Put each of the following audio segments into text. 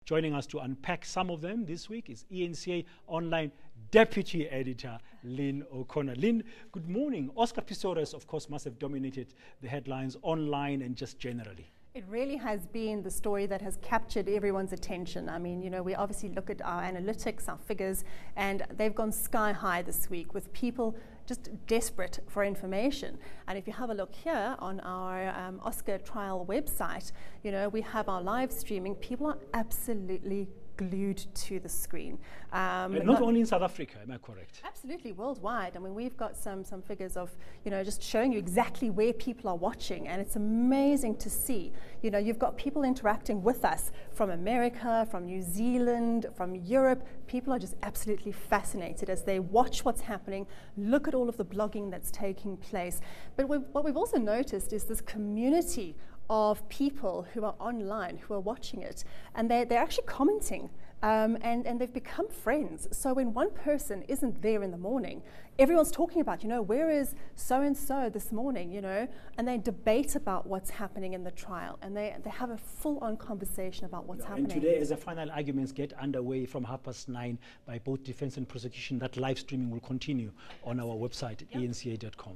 Joining us to unpack some of them this week is eNCA Online Deputy Editor Lynne O'Connor. Lynne, good morning. Oscar Pistorius, of course, must have dominated the headlines online and just generally. It really has been the story that has captured everyone's attention. I mean, you know, we obviously look at our analytics, our figures, and they've gone sky high this week with people just desperate for information. And if you have a look here on our Oscar trial website, you know, we have our live streaming. People are absolutely glued to the screen. Not only in South Africa, am I correct? Absolutely, worldwide. I mean, we've got some figures of, you know, just showing you exactly where people are watching, and it's amazing to see. You know, you've got people interacting with us from America, from New Zealand, from Europe. People are just absolutely fascinated as they watch what's happening, look at all of the blogging that's taking place. But what we've also noticed is this community of people who are online, who are watching it, and they're actually commenting, and they've become friends. So when one person isn't there in the morning, everyone's talking about, you know, where is so-and-so this morning, you know, and they debate about what's happening in the trial, and they have a full-on conversation about what's happening. And today, as the final arguments get underway from 9:30 by both defense and prosecution, that live streaming will continue on our website, enca.com.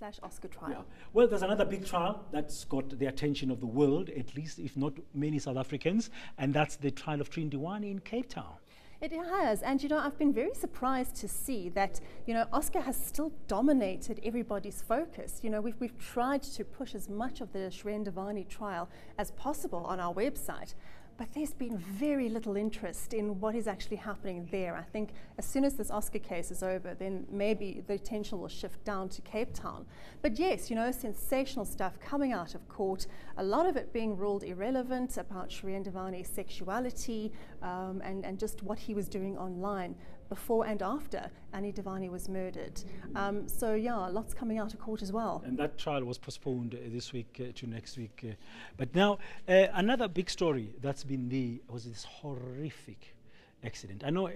/Oscar trial. Yeah. Well, there's another big trial that's got the attention of the world, at least, if not many South Africans, and that's the trial of Trin Diwani in Cape Town. It has, and you know, I've been very surprised to see that, you know, Oscar has still dominated everybody's focus. You know, we've tried to push as much of the Trin Diwani trial as possible on our website, but there's been very little interest in what is actually happening there. I think as soon as this Oscar case is over, then maybe the attention will shift down to Cape Town. But yes, you know, sensational stuff coming out of court, a lot of it being ruled irrelevant about Trin Diwani's sexuality and just what he was doing online before and after Annie Diwani was murdered. So yeah, lots coming out of court as well. And that trial was postponed this week to next week. But now, another big story that's been was this horrific accident. I know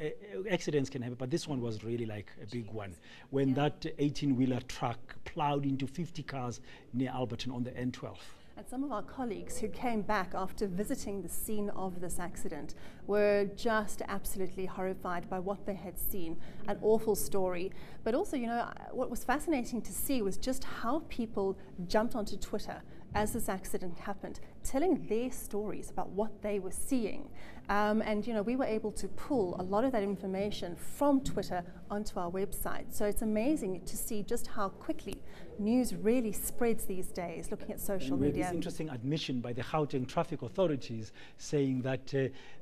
accidents can happen, but this one was really like a big one. When that 18-wheeler truck plowed into 50 cars near Alberton on the N12. And some of our colleagues who came back after visiting the scene of this accident were just absolutely horrified by what they had seen. An awful story. But also, you know, what was fascinating to see was just how people jumped onto Twitter as this accident happened, telling their stories about what they were seeing. And you know, we were able to pull a lot of that information from Twitter onto our website. So it's amazing to see just how quickly news really spreads these days, looking at social media. This interesting admission by the Gauteng traffic authorities saying that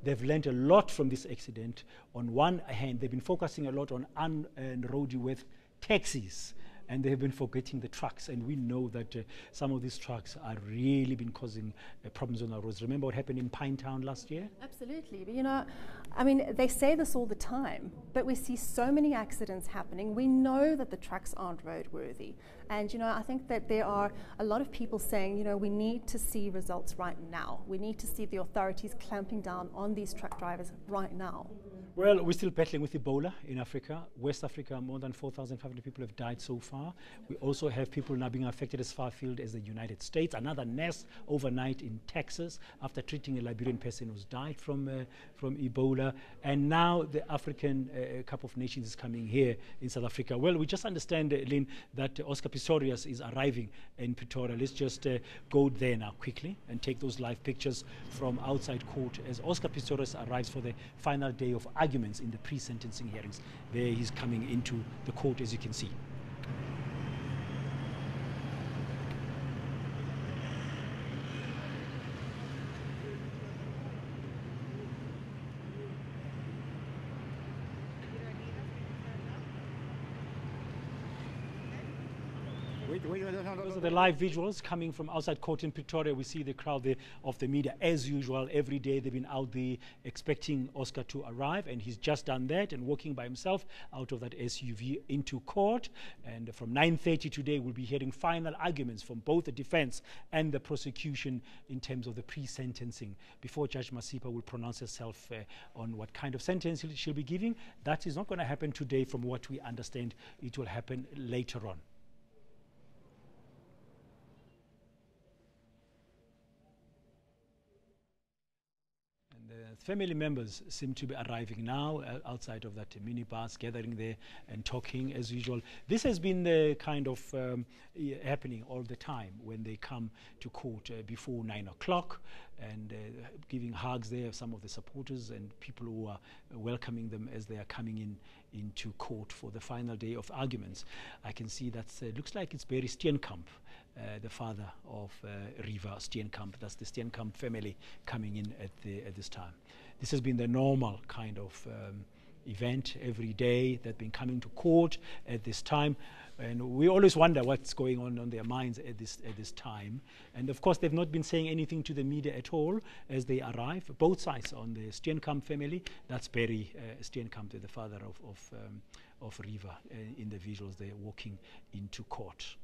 they've learned a lot from this accident. On one hand, they've been focusing a lot on unroadworthy taxis, and they have been forgetting the trucks. And we know that some of these trucks are really been causing problems on our roads. Remember what happened in Pinetown last year? Absolutely. But you know, I mean, they say this all the time, but we see so many accidents happening. We know that the trucks aren't roadworthy. And you know, I think that there are a lot of people saying, you know, we need to see results right now. We need to see the authorities clamping down on these truck drivers right now. Well, we're still battling with Ebola in Africa. West Africa, more than 4,500 people have died so far. We also have people now being affected as far afield as the United States. Another nurse overnight in Texas after treating a Liberian person who's died from Ebola. And now the African Cup of Nations is coming here in South Africa. Well, we just understand, Lynne, that Oscar Pistorius is arriving in Pretoria. Let's just go there now quickly and take those live pictures from outside court as Oscar Pistorius arrives for the final day of arguments in the pre-sentencing hearings. There he's coming into the court, as you can see. Those are the live visuals coming from outside court in Pretoria. We see the crowd there of the media as usual. Every day they've been out there expecting Oscar to arrive, and he's just done that and walking by himself out of that SUV into court. And from 9:30 today we'll be hearing final arguments from both the defense and the prosecution in terms of the pre-sentencing before Judge Masipa will pronounce herself on what kind of sentence she'll be giving. That is not going to happen today. From what we understand, it will happen later on. family members seem to be arriving now outside of that minibus, gathering there and talking as usual. This has been the kind of happening all the time when they come to court before 9 o'clock, and giving hugs there, some of the supporters and people who are welcoming them as they are coming into court for the final day of arguments. I can see that looks like it's Barry Steenkamp, the father of Riva Steenkamp. That's the Steenkamp family coming in at this time. This has been the normal kind of event every day. They've been coming to court at this time, and we always wonder what's going on their minds at this time. And of course, they've not been saying anything to the media at all as they arrive. Both sides on the Steenkamp family. That's Barry Steenkamp, the father of Riva, in the visuals. They're walking into court.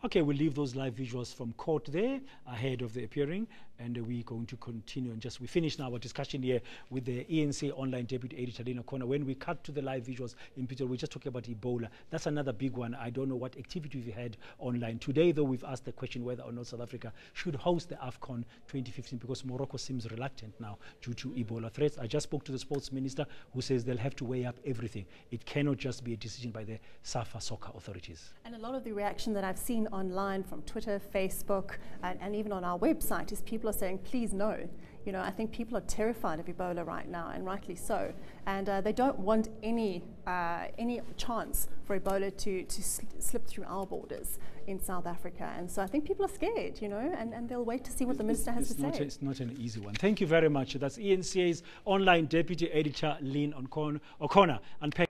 Okay, we'll leave those live visuals from court there ahead of the appearing, and we're going to continue and we finished now our discussion here with the eNCA online deputy editor Lynne. When we cut to the live visuals in Peter, we're just talking about Ebola. That's another big one. I don't know what activity we've had online today, though. We've asked the question whether or not South Africa should host the AFCON 2015 because Morocco seems reluctant now due to Ebola threats. I just spoke to the sports minister who says they'll have to weigh up everything. It cannot just be a decision by the SAFA soccer authorities. And a lot of the reaction that I've seen online from Twitter, Facebook, and even on our website is people are saying, please no. You know, I think people are terrified of Ebola right now, and rightly so. And they don't want any chance for Ebola to slip through our borders in South Africa. And so I think people are scared, you know, and they'll wait to see what the minister has to say. It's not an easy one. Thank you very much. That's eNCA's online deputy editor, Lynne O'Connor. Unpack